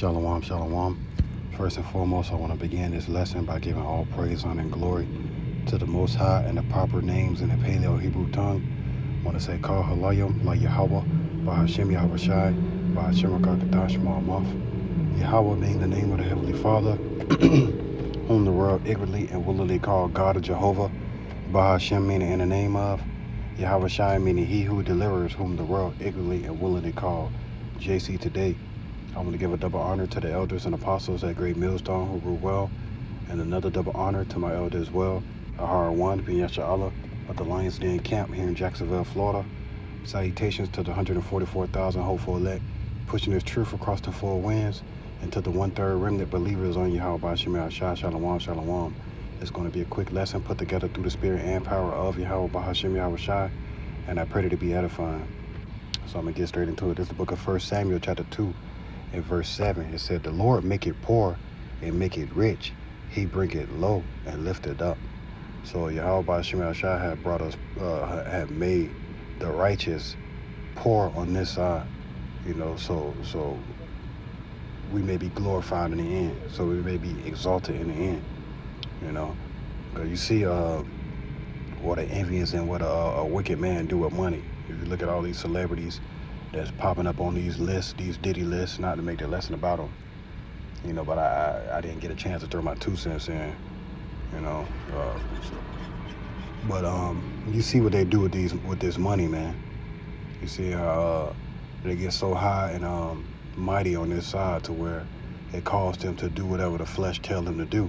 Shalom, shalom. First and foremost, I want to begin this lesson by giving all praise, honor, and glory to the Most High and the proper names in the Paleo Hebrew tongue. I want to say Kal Halayim, La Yahweh, Bahashem Yahweh Shai, Bahashem Rakakadash Ma'amaf. Yahweh being the name of the Heavenly Father, whom the world ignorantly and willingly called God of Jehovah. Bahashem meaning in the name of. Yahweh Shai meaning he who delivers, whom the world ignorantly and willingly called JC today. I want to give a double honor to the elders and apostles at Great Millstone who grew well, and another double honor to my elder as well, Ahara One, bin Yasha Allah, of the Lions Den Camp here in Jacksonville, Florida. Salutations to the 144,000 hopeful elect, pushing this truth across the four winds, and to the one-third remnant believers on Yahweh Ba'Shem Shah, Shalom, Shalom. It's going to be a quick lesson put together through the spirit and power of Yahweh Ba'Shem Yahweh Shai, and I pray that it be edifying. So I'm going to get straight into it. This is the book of 1 Samuel, chapter 2. In verse 7, it said, "The Lord make it poor and make it rich. He bring it low and lift it up." So Yahweh Ba'Shem Shai had brought us, had made the righteous poor on this side, so we may be glorified in the end. So we may be exalted in the end, Because you see what an envious and what a wicked man do with money. If you look at all these celebrities that's popping up on these lists, these Diddy lists, not to make the lesson about them, but I didn't get a chance to throw my 2 cents in, but you see what they do with this money, man. You see how they get so high and mighty on this side to where it caused them to do whatever the flesh tell them to do,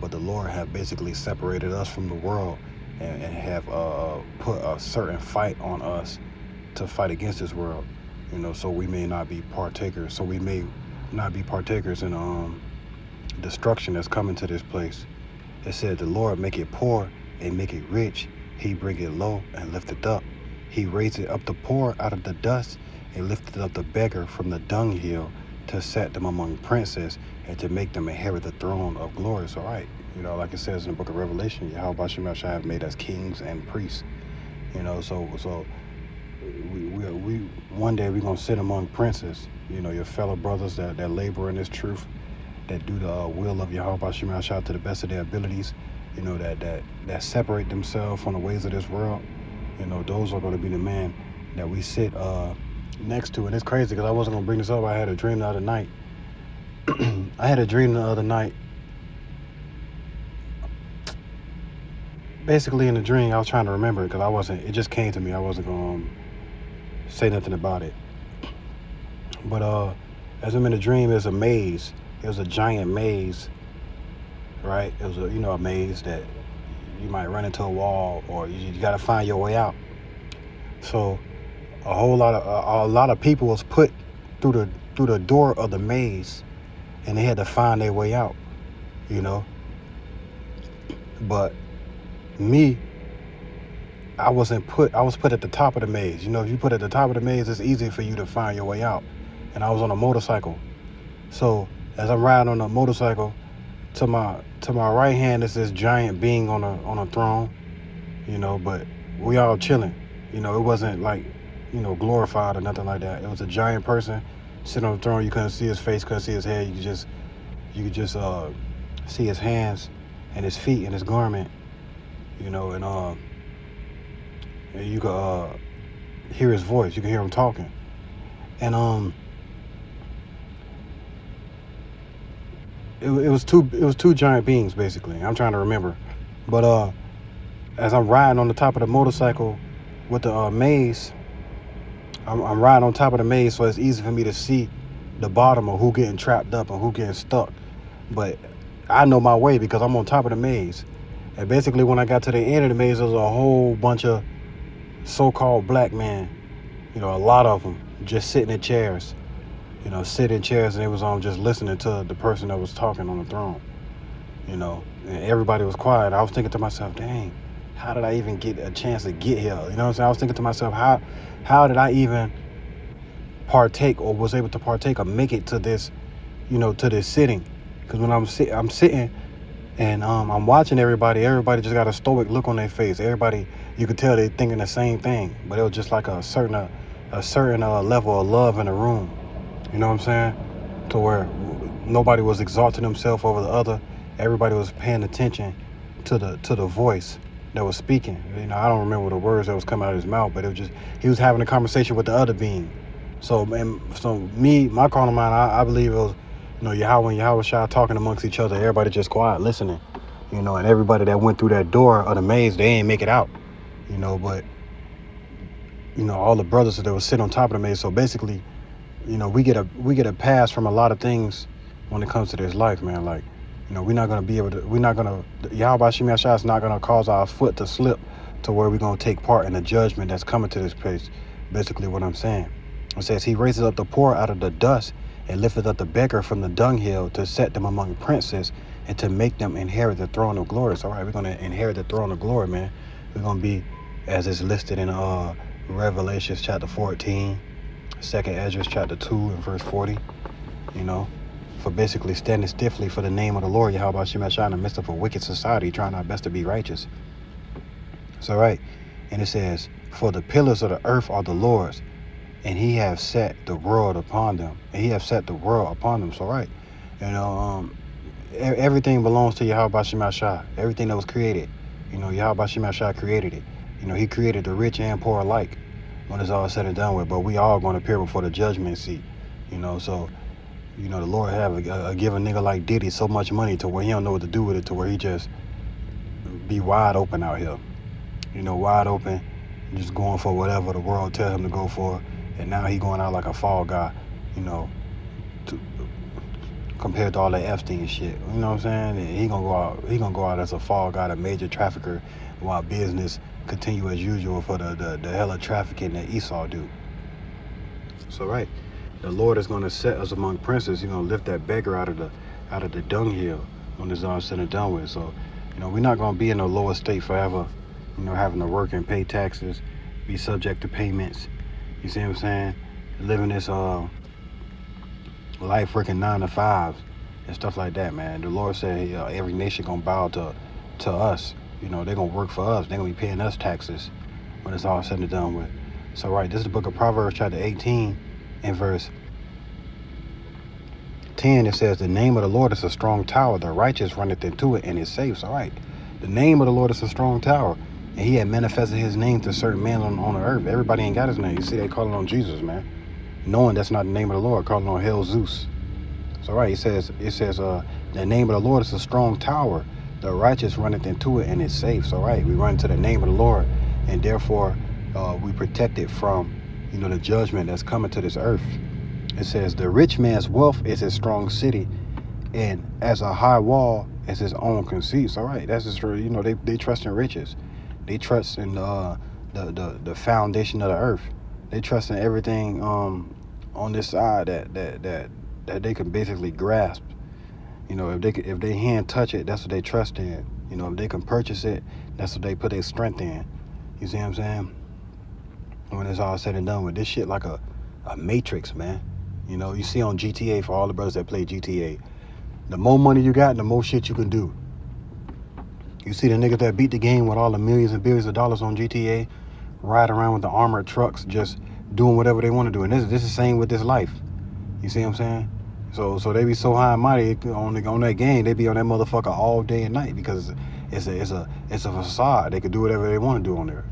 but the Lord have basically separated us from the world and have put a certain fight on us to fight against this world, so we may not be partakers. So we may not be partakers in destruction that's coming to this place. It said, "The Lord make it poor and make it rich. He bring it low and lift it up. He raised up the poor out of the dust and lifted up the beggar from the dunghill to set them among princes and to make them inherit the throne of glory." So, right, like it says in the book of Revelation, Yahweh Ba'Shem Shai have made us kings and priests. So we one day we're gonna sit among princes, your fellow brothers that labor in this truth, that do the will of Yahweh Ba'Shem Shai to the best of their abilities, that separate themselves from the ways of this world. Those are going to be the men that we sit next to. And it's crazy because I wasn't gonna bring this up. I had a dream the other night. Basically, in the dream, I was trying to remember it because it just came to me. I wasn't going to say nothing about it. But as I'm in the dream, there's a maze. It was a giant maze, right? It was a maze that you might run into a wall, or you got to find your way out. So a lot of people was put through the door of the maze, and they had to find their way out, But me, I was put at the top of the maze. If you put at the top of the maze, it's easy for you to find your way out. And I was on a motorcycle. So as I'm riding on a motorcycle, to my right hand is this giant being on a throne, but we all chilling. It wasn't like, glorified or nothing like that. It was a giant person sitting on the throne. You couldn't see his face, couldn't see his head. You could just see his hands and his feet and his garment, and you could hear his voice. You could hear him talking. And it was two giant beings basically. I'm trying to remember, but as I'm riding on the top of the motorcycle with the maze, I'm riding on top of the maze, so it's easy for me to see the bottom of who getting trapped up and who getting stuck. But I know my way because I'm on top of the maze. And basically, when I got to the end of the maze, there was a whole bunch of so-called black men, a lot of them just sitting in chairs, sitting in chairs, and they was just listening to the person that was talking on the throne, and everybody was quiet. I was thinking to myself, dang, how did I even get a chance to get here? You know what I'm saying? I was thinking to myself, how did I even partake or was able to partake or make it to this, to this sitting? Because when I'm sitting and I'm watching everybody just got a stoic look on their face. Everybody, you could tell they thinking the same thing, but it was just like a certain level of love in the room. You know what I'm saying? to where nobody was exalting himself over the other. Everybody was paying attention to the voice that was speaking. I don't remember the words that was coming out of his mouth, but it was just he was having a conversation with the other being. So my carnal mind, I believe it was, Yahweh and Yahweh Shai talking amongst each other. Everybody just quiet, listening. And everybody that went through that door of the maze, they ain't make it out. But all the brothers that were sitting on top of the maze. So basically, we get a pass from a lot of things when it comes to this life, man. Like, we're not gonna Yahweh Shem Yahshua is not gonna cause our foot to slip to where we're gonna take part in the judgment that's coming to this place. Basically, what I'm saying. It says he raises up the poor out of the dust and lifteth up the beggar from the dunghill to set them among princes and to make them inherit the throne of glory. So, all right, we're gonna inherit the throne of glory, man. We're gonna be, as it's listed in Revelations chapter 14, 2nd Ezra chapter 2 and verse 40, for basically standing stiffly for the name of the Lord, Yahweh Shem Yahshua, in the midst of a wicked society, trying our best to be righteous. So, right, and it says, for the pillars of the earth are the Lord's, and he have set the world upon them. And he have set the world upon them. So, right, everything belongs to Yahweh Shem Yahshua. Everything that was created, Yahweh Shem Yahshua created it. He created the rich and poor alike when it's all said and done with. But we all going to appear before the judgment seat, so, the Lord have a give a nigga like Diddy so much money to where he don't know what to do with it, to where he just be wide open out here, wide open, just going for whatever the world tell him to go for. And now he going out like a fall guy, compared to all that Epstein shit. You know what I'm saying? And he gonna go out as a fall guy, a major trafficker, while business continue as usual for the hella trafficking that Esau do. So right, the Lord is gonna set us among princes. He's gonna lift that beggar out of the dunghill when it's all said and done with. So, we're not gonna be in a lower state forever. Having to work and pay taxes, be subject to payments. You see what I'm saying? Living this life working 9 to 5 and stuff like that, man. The Lord said every nation gonna bow to us. They're gonna work for us. They're gonna be paying us taxes when it's all said and done with. So right, this is the book of Proverbs chapter 18 and verse 10. It says, the name of the Lord is a strong tower. The righteous runneth into it and is safe. So right, the name of the Lord is a strong tower. And he had manifested his name to certain men on the earth. Everybody ain't got his name. You see, they calling on Jesus, man. Knowing that's not the name of the Lord, calling on hell Zeus. So right, it says, the name of the Lord is a strong tower. The righteous runneth into it and is safe. So right, we run to the name of the Lord, and therefore we protect it from, the judgment that's coming to this earth. It says, the rich man's wealth is his strong city, and as a high wall is his own conceit. So right, that's just, they trust in riches. They trust in the foundation of the earth. They trust in everything on this side that they can basically grasp. If they hand touch it, that's what they trust in. If they can purchase it, that's what they put their strength in. You see what I'm saying? When it's all said and done with, this shit like a matrix, man. You see on GTA, for all the brothers that play GTA, the more money you got, the more shit you can do. You see the niggas that beat the game with all the millions and billions of dollars on GTA, ride around with the armored trucks, just doing whatever they want to do. And this is the same with this life. You see what I'm saying? So they be so high and mighty on that game. They be on that motherfucker all day and night because it's a facade. They can do whatever they want to do on there.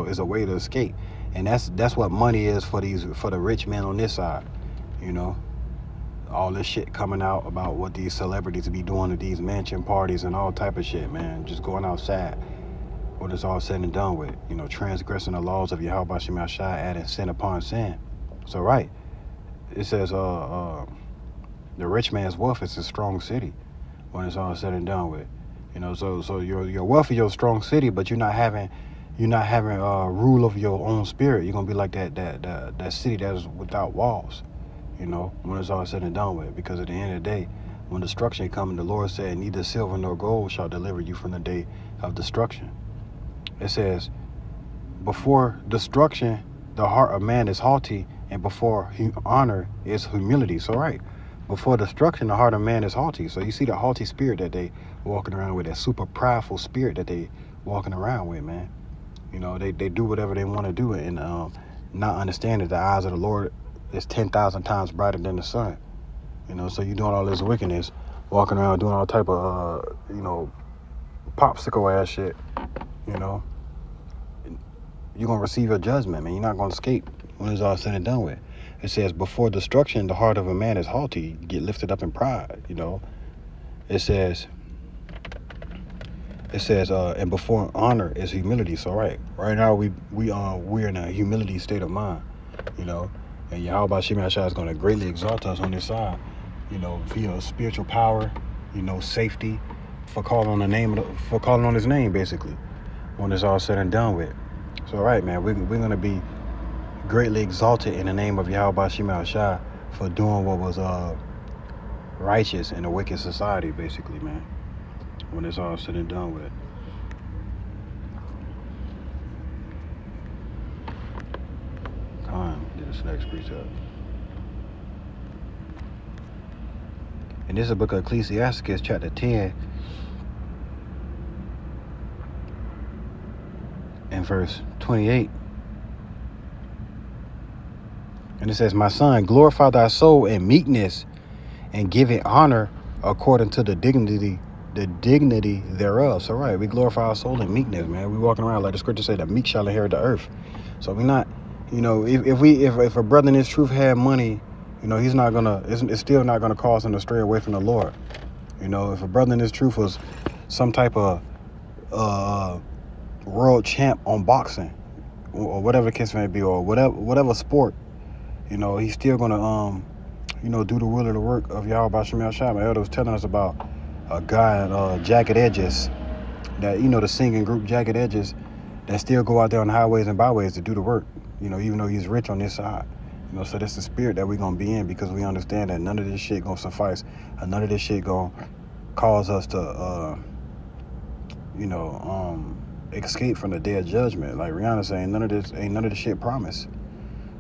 It's a way to escape. And that's what money is for the rich men on this side. All this shit coming out about what these celebrities be doing at these mansion parties and all type of shit, man. Just going outside when it's all said and done with. Transgressing the laws of Yahweh Shem Yahshua, adding sin upon sin. So right, it says the rich man's wealth is a strong city when it's all said and done with. So your wealth is your strong city, but you're not having rule of your own spirit. You're gonna be like that city that is without walls. When it's all said and done with. Because at the end of the day, when destruction comes, the Lord said, neither silver nor gold shall deliver you from the day of destruction. It says, before destruction, the heart of man is haughty, and before honor is humility. So right, before destruction, the heart of man is haughty. So you see the haughty spirit that they walking around with, that super prideful spirit that they walking around with, man. They do whatever they want to do, and not understand that the eyes of the Lord is 10,000 times brighter than the sun. You know, so you doing all this wickedness, walking around doing all type of, popsicle ass shit. You know, you're going to receive a judgment, man. You're not going to escape when it's all said and done with. It says, before destruction, the heart of a man is haughty, get lifted up in pride, you know. It says, and before honor is humility. So right now we're in a humility state of mind, you know. And Yahweh Shema Shah is going to greatly exalt us on this side, you know, via spiritual power, you know, safety, for calling on His name, basically, when it's all said and done with. So right, man, we're going to be greatly exalted in the name of Yahweh Shema Shah for doing what was righteous in a wicked society, basically, man, when it's all said and done with. Come on, get this next precept. And this is the book of Ecclesiastes, chapter 10, and verse 28. And it says, my son, glorify thy soul in meekness, and give it honor according to the dignity thereof. So right, we glorify our soul in meekness, man. We walking around like the scripture said, the meek shall inherit the earth. So we not, you know, if a brother in his truth had money, you know, he's not gonna, it's still not gonna cause him to stray away from the Lord. You know, if a brother in his truth was some type of world champ on boxing, or whatever the case may be, or whatever sport, you know, he's still gonna do the will of the work of Yahweh Shema Shah. My elder was telling us about a guy in Jagged Edges, that, you know, the singing group Jagged Edges, that still go out there on the highways and byways to do the work, you know, even though he's rich on this side. You know, so that's the spirit that we're gonna be in, because we understand that none of this shit gonna suffice, and none of this shit gonna cause us to escape from the day of judgment. Like Rihanna saying, none of this shit promised.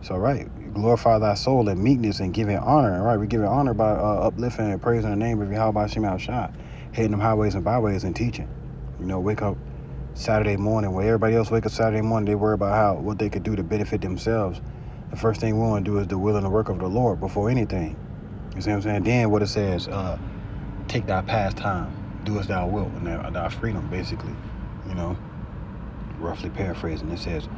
So right, glorify thy soul in meekness and give it honor. And right, we give it honor by uplifting and praising the name of Yahweh Shema Shah, hitting them highways and byways and teaching. You know, wake up Saturday morning, where everybody else wake up Saturday morning, they worry about what they could do to benefit themselves. The first thing we want to do is the will and the work of the Lord before anything. You see what I'm saying? Then what it says, take thy pastime, do as thou wilt, and thy freedom, basically. You know, roughly paraphrasing, it says,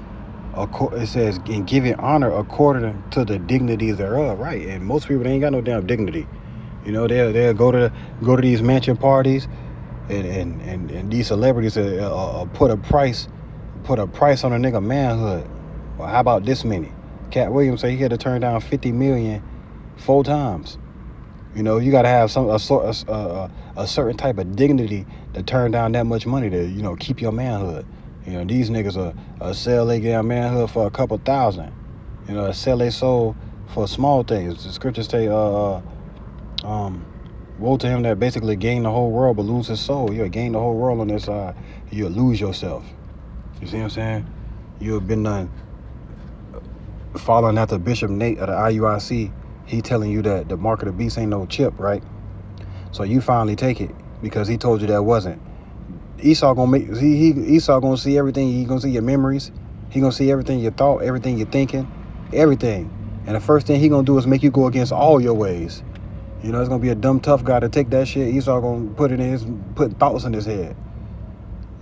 and give it honor according to the dignity thereof. Right, and most people, they ain't got no damn dignity. You know, they'll go to these mansion parties, and these celebrities put a price on a nigga manhood. Well, how about this many? Cat Williams said he had to turn down $50 million 4 times. You know, you got to have a certain type of dignity to turn down that much money to, you know, keep your manhood. You know, these niggas sell their damn manhood for a couple thousand. You know, sell their soul for small things. The scriptures say, woe to him that basically gain the whole world but lose his soul. You'll gain the whole world on this side, you'll lose yourself. You see what I'm saying? You've been done following after Bishop Nate of the IUIC. He telling you that the mark of the beast ain't no chip, right? So you finally take it because he told you that wasn't. Esau gonna see everything. He gonna see your memories. He gonna see everything you thought, everything you're thinking, everything. And the first thing he gonna do is make you go against all your ways. You know, it's gonna be a dumb tough guy to take that shit. Esau gonna put thoughts in his head.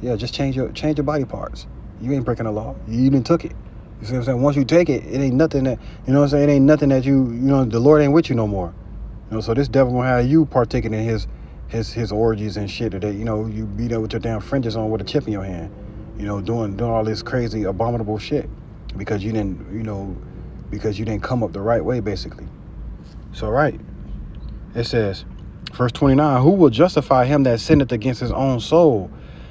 Yeah, just change your body parts. You ain't breaking the law. You didn't took it. You see what I'm saying? Once you take it, it ain't nothing that, you know what I'm saying? It ain't nothing that the Lord ain't with you no more. You know, so this devil gonna have you partaking in his orgies and shit that, you know, you be there with your damn fringes on with a chip in your hand, you know, doing all this crazy abominable shit because you didn't come up the right way, basically. So right, it says, verse 29, who will justify him that sinneth against his own soul,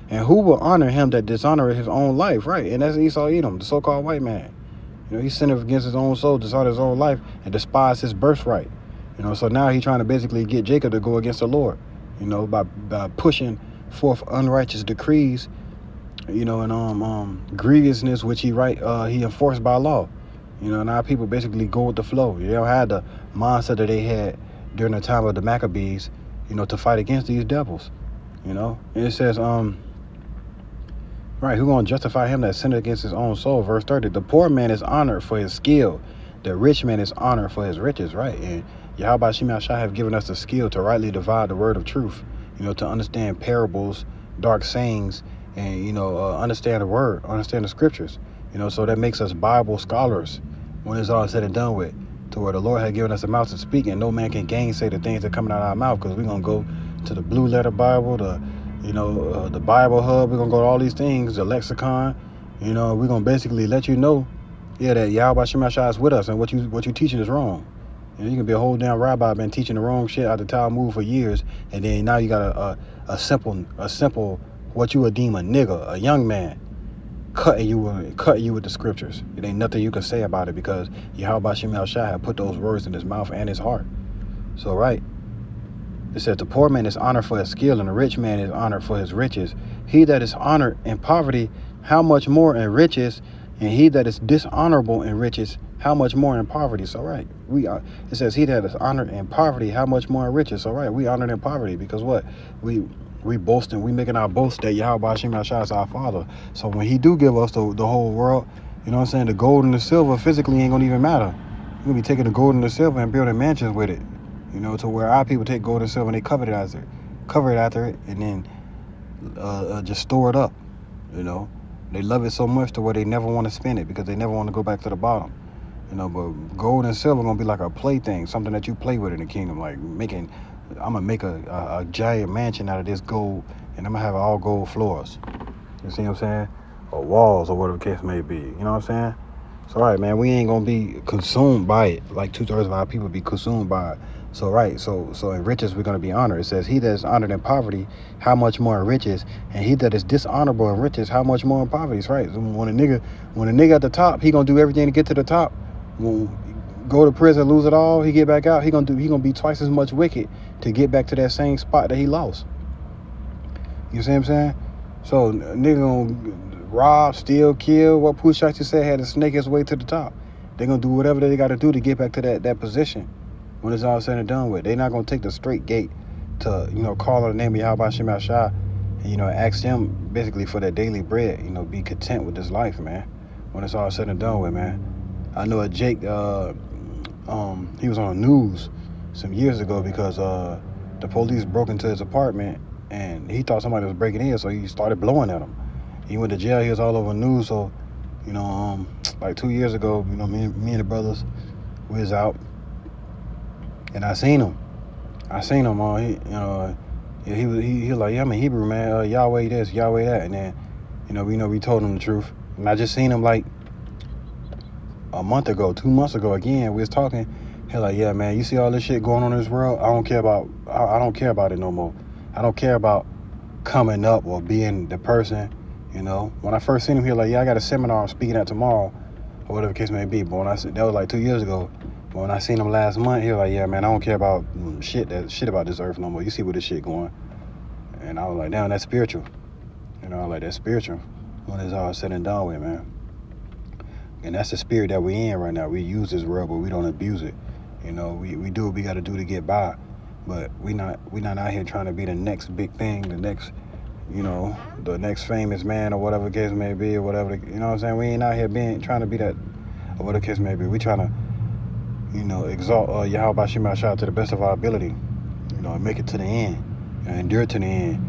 and who will honor him that dishonoreth his own life? Right, and that's Esau Edom, the so-called white man. You know, he sinned against his own soul, dishonored his own life, and despised his birthright. You know, so now he's trying to basically get Jacob to go against the Lord, you know, by pushing forth unrighteous decrees, you know, and grievousness which he enforced by law. You know, now people basically go with the flow. They don't have the mindset that they had during the time of the Maccabees, you know, to fight against these devils. You know, and it says, right, who gonna justify him that sinned against his own soul? Verse 30, the poor man is honored for his skill, the rich man is honored for his riches. Right, and Yahweh Shema Shai have given us the skill to rightly divide the word of truth, to understand parables, dark sayings, and, understand the word, understand the scriptures, so that makes us Bible scholars when it's all said and done with, to where the Lord had given us a mouth to speak, and no man can gainsay the things that coming out of our mouth, because we're going to go to the Blue Letter Bible, the Bible Hub, we're going to go to all these things, the lexicon, we're going to basically let you know, that Yahweh Shema Shai is with us, and what you teaching is wrong. You can be a whole damn rabbi, been teaching the wrong shit out the Talmud for years, and then now you got a simple, what you would deem a nigga, a young man, cutting you with the scriptures. It ain't nothing you can say about it, because Yahweh Shema Shai have put those words in his mouth and his heart. So, right. It says, the poor man is honored for his skill, and the rich man is honored for his riches. He that is honored in poverty, how much more in riches? And he that is dishonorable in riches, how much more in poverty? So, right. It says, he that is honored in poverty, how much more in riches? So, right. We honored in poverty, because what? We boasting, we making our boast that Yahweh Shema Shai is our Father. So when he do give us the whole world, the gold and the silver physically ain't gonna even matter. We're gonna be taking the gold and the silver and building mansions with it. To where our people take gold and silver and they cover it after it, and then just store it up. They love it so much to where they never want to spend it, because they never want to go back to the bottom. But gold and silver gonna be like a plaything, something that you play with in the kingdom, like I'm gonna make a giant mansion out of this gold, and I'm gonna have all gold floors. You see what I'm saying? Or walls, or whatever the case may be. You know what I'm saying? So, right, man, we ain't gonna be consumed by it like 2/3 of our people be consumed by it. So, right, so in riches we're gonna be honored. It says, he that is honored in poverty, how much more in riches? And he that is dishonorable in riches, how much more in poverty? Right. So when a nigga at the top, he gonna do everything to get to the top. Go to prison, lose it all, he get back out, he gonna be twice as much wicked to get back to that same spot that he lost. You see what I'm saying? So nigga gonna rob, steal, kill. What Pooh Shiesty said, had to snake his way to the top. They gonna do whatever they gotta do to get back to that position when it's all said and done with. They not gonna take the straight gate to, call on the name of Yahweh Shema Shai and, ask him basically for that daily bread, be content with this life, man, when it's all said and done with, man. I know a Jake, he was on the news some years ago because the police broke into his apartment and he thought somebody was breaking in, so he started blowing at him. He went to jail. He was all over the news. So, like 2 years ago, me and the brothers, we was out, and I seen him. He was like, yeah, I'm in Hebrew, man. Yahweh this, Yahweh that, and then, we told him the truth. And I just seen him like a month ago, 2 months ago. Again, we was talking. He like, yeah, man, you see all this shit going on in this world? I don't care about it no more. I don't care about coming up or being the person. When I first seen him, he was like, yeah, I got a seminar I'm speaking at tomorrow, or whatever the case may be. But that was like 2 years ago. But when I seen him last month, he was like, yeah, man, I don't care about shit about this earth no more. You see where this shit going. And I was like, damn, that's spiritual. That's spiritual when it's all said and done with, man. And that's the spirit that we in right now. We use this world, but we don't abuse it. We do what we got to do to get by. But we not out here trying to be the next big thing, the next famous man, or whatever the case may be, or whatever, you know what I'm saying? We ain't out here trying to be that, or whatever the case may be. We trying to, exalt Yahweh Shema Shai to the best of our ability, and make it to the end, and endure to the end,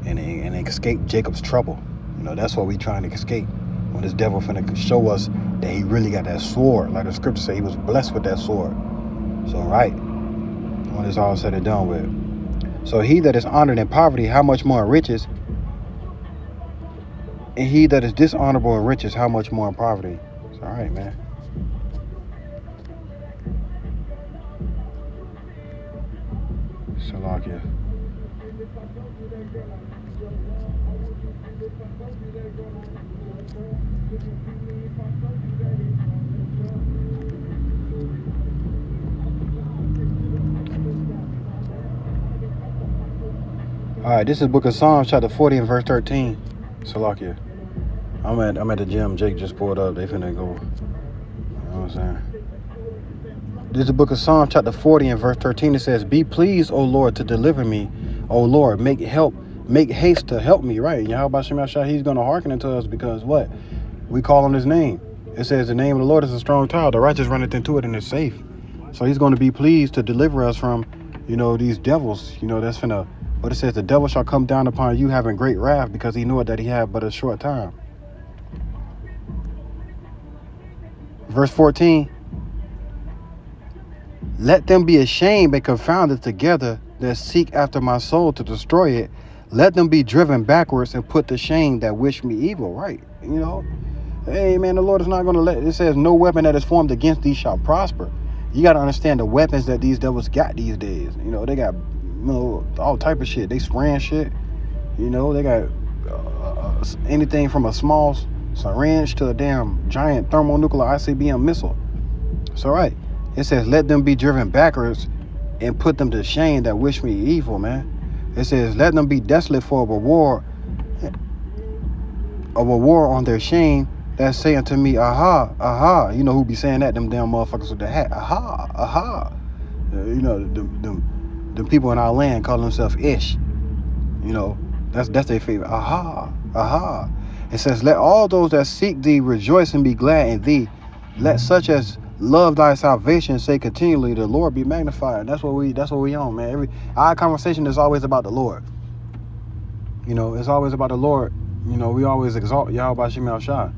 and escape Jacob's trouble. That's what we trying to escape. When this devil finna show us that he really got that sword, like the scripture say, he was blessed with that sword. So, right, when it's all said and done with. So he that is honored in poverty, how much more in riches? And he that is dishonorable in riches, how much more in poverty? It's all right, man. Salakia. All right, this is Book of Psalms, chapter 40 and verse 13. Salakia. I'm at the gym. Jake just pulled up. They finna go. You know what I'm saying? This is the Book of Psalms, chapter 40 and verse 13. It says, "Be pleased, O Lord, to deliver me. O Lord, make haste to help me." Right? Yahweh Shema Shai, he's gonna hearken unto us because what? We call on his name. It says the name of the Lord is a strong tower. The righteous runneth into it and is safe. So he's going to be pleased to deliver us from, these devils, that's finna, but it says the devil shall come down upon you having great wrath because he knoweth that he had but a short time. Verse 14, let them be ashamed and confounded together that seek after my soul to destroy it. Let them be driven backwards and put to shame that wish me evil. Right. Hey, man, the Lord is not going to it says no weapon that is formed against thee shall prosper. You got to understand the weapons that these devils got these days. They got, all type of shit. They spraying shit. They got anything from a small syringe to a damn giant thermonuclear ICBM missile. So, right. It says, let them be driven backwards and put them to shame that wish me evil, man. It says, let them be desolate for a reward on their shame that say unto me, aha, aha. Who be saying that? Them damn motherfuckers with the hat. Aha, aha. Them people in our land call themselves Ish. That's their favorite. Aha, aha. It says, let all those that seek thee rejoice and be glad in thee. Let such as love thy salvation say continually, the Lord be magnified. That's what we on, man. Our conversation is always about the Lord. It's always about the Lord. We always exalt Yahweh Shem El Shai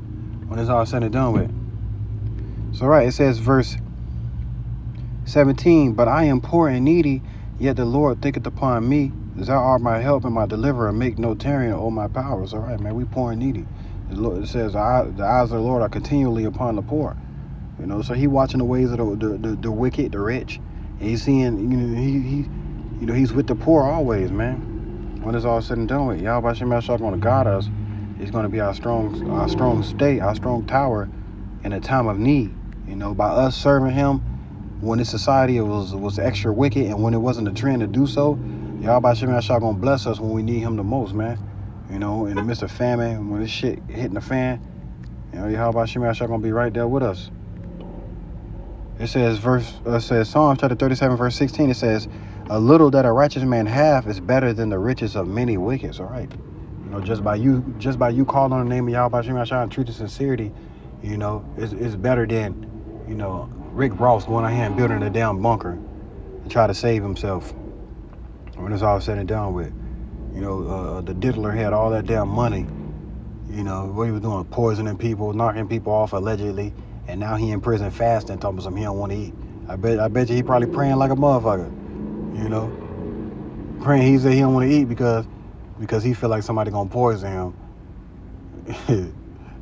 when it's all said and done with. So right, it says verse 17, but I am poor and needy, yet the Lord thinketh upon me. Thou art my help and my deliverer, make no tarrying o my powers. All right, man, we poor and needy. The Lord, it says the eyes of the Lord are continually upon the poor. So he watching the ways of the wicked, the rich. And he's seeing, he's with the poor always, man. When it's all said and done with, Yahweh Shem El Shai going to guide us. He's going to be our strong stay, our strong tower in a time of need. By us serving him when this society was extra wicked and when it wasn't a trend to do so, Yahweh Shem El Shai going to bless us when we need him the most, man. In the midst of famine, when this shit hitting the fan, Yahweh Shem El Shai going to be right there with us. It says Psalms chapter 37 verse 16. It says, a little that a righteous man hath is better than the riches of many wicked. All right, just by you calling on the name of Yahweh Shem El Shai and truth and sincerity, it's better than Rick Ross going out here and building a damn bunker to try to save himself when it's all said and done with. The diddler had all that damn money. What he was doing, poisoning people, knocking people off allegedly. And now he in prison fasting, talking about something he don't want to eat. I bet you he probably praying like a motherfucker. Praying he said he don't want to eat because he feel like somebody gonna poison him.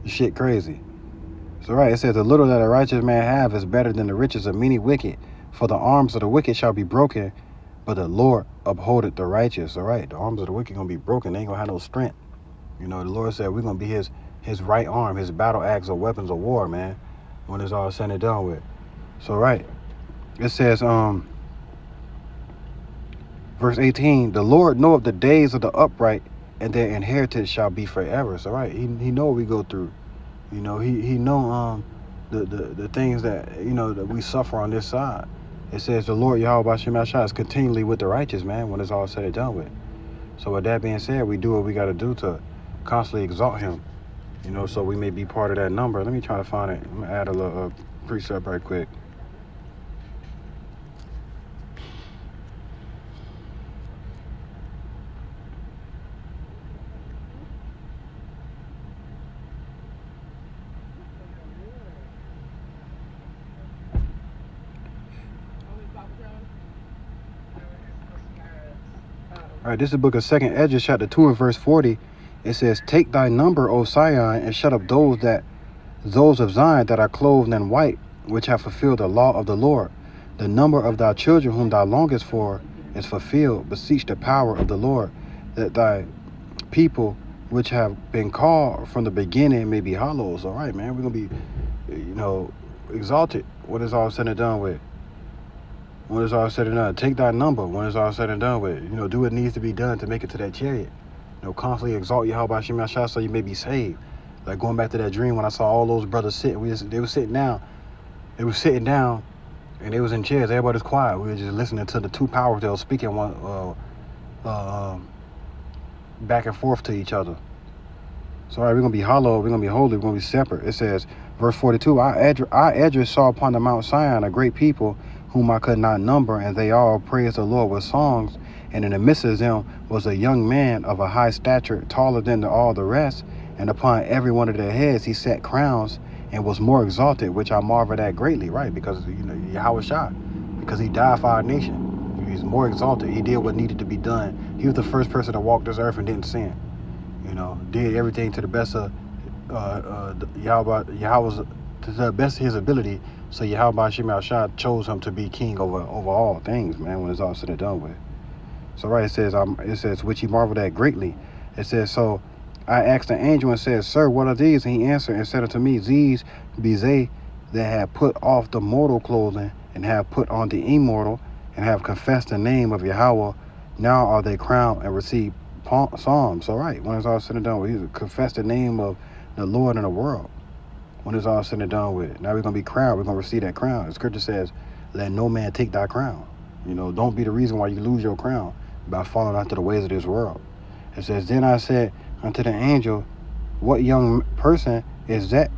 Shit crazy. So right, it says the little that a righteous man have is better than the riches of many wicked. For the arms of the wicked shall be broken, but the Lord upholdeth the righteous. All right, the arms of the wicked gonna be broken. They ain't gonna have no strength. The Lord said we're gonna be his right arm, his battle axe or weapons of war, man. When it's all said and done with. So right, it says verse 18, the Lord knoweth the days of the upright, and their inheritance shall be forever. So right, he know what we go through. He know the things that that we suffer on this side. It says the Lord Yahweh Shem El Shai is continually with the righteous, man, when it's all said and done with. So with that being said, we do what we got to do to constantly exalt him. So we may be part of that number. Let me try to find it. I'm going to add a little precept right quick. All right, this is the book of 2nd Ezra, chapter 2 and verse 40. It says, take thy number, O Sion, and shut up those of Zion that are clothed in white, which have fulfilled the law of the Lord. The number of thy children whom thou longest for is fulfilled. Beseech the power of the Lord, that thy people which have been called from the beginning may be hallowed. All right, man, we're going to be, exalted when it's all said and done with. When it's all said and done, take thy number when it's all said and done with. Do what needs to be done to make it to that chariot. Constantly exalt Yahweh Shem El Shai so you may be saved. Like going back to that dream when I saw all those brothers sitting. They were sitting down. They were sitting down and they was in chairs. Everybody's quiet. We were just listening to the two powers that were speaking back and forth to each other. So all right, we're going to be hallowed. We're going to be holy. We're going to be separate. It says, verse 42, I Edris saw upon the Mount Sion a great people whom I could not number, and they all praised the Lord with songs. And in the midst of them was a young man of a high stature, taller than all the rest, and upon every one of their heads he set crowns, and was more exalted, which I marveled at greatly, right? Because, Yahweh Shah, because he died for our nation. He's more exalted. He did what needed to be done. He was the first person to walk this earth and didn't sin. Did everything to the best of Yahweh's, to the best of his ability. So Yahweh Shem Shah chose him to be king over all things, man, when it's all said and done with. So right, it says, which he marveled at greatly. It says, so I asked the angel and said, Sir, what are these? And he answered and said unto me, These be they that have put off the mortal clothing, and have put on the immortal, and have confessed the name of Yahweh. Now are they crowned and receive psalms. So right, when it's all said and done with, he's confessed the name of the Lord in the world. When it's all said and done with, now we're going to be crowned. We're going to receive that crown. The scripture says, let no man take thy crown. Don't be the reason why you lose your crown by falling after the ways of this world. It says, then I said unto the angel, what young person is that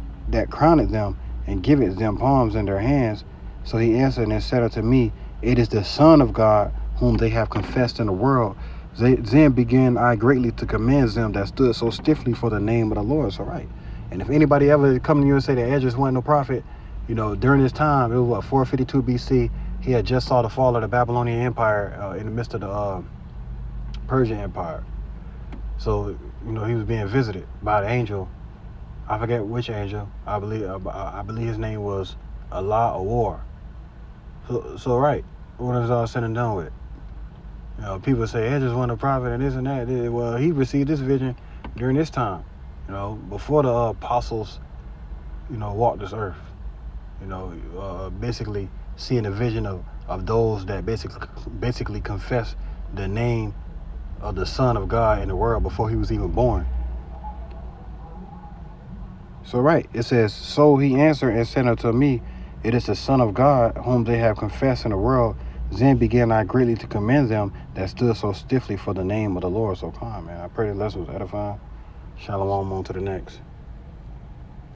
crowneth them, and giveth them palms in their hands? So he answered and said unto me, it is the Son of God, whom they have confessed in the world. Then began I greatly to commend them that stood so stiffly for the name of the Lord. So right. And if anybody ever come to you and say that Esdras wasn't no prophet, during this time, it was 452 BC, he had just saw the fall of the Babylonian Empire in the midst of the Persian Empire. So, he was being visited by the angel. I forget which angel. I believe his name was Allah Awar. So right, when it's all said and done with, people say Esdras wasn't a prophet and this and that. Well, he received this vision during this time, before the apostles, walked this earth. Basically seeing a vision of those that basically confess the name of the Son of God in the world before he was even born. So right, it says, so he answered and said unto me, it is the Son of God, whom they have confessed in the world. Then began I greatly to commend them that stood so stiffly for the name of the Lord. So come, man. I pray the lesson was edifying. Shalom on to the next.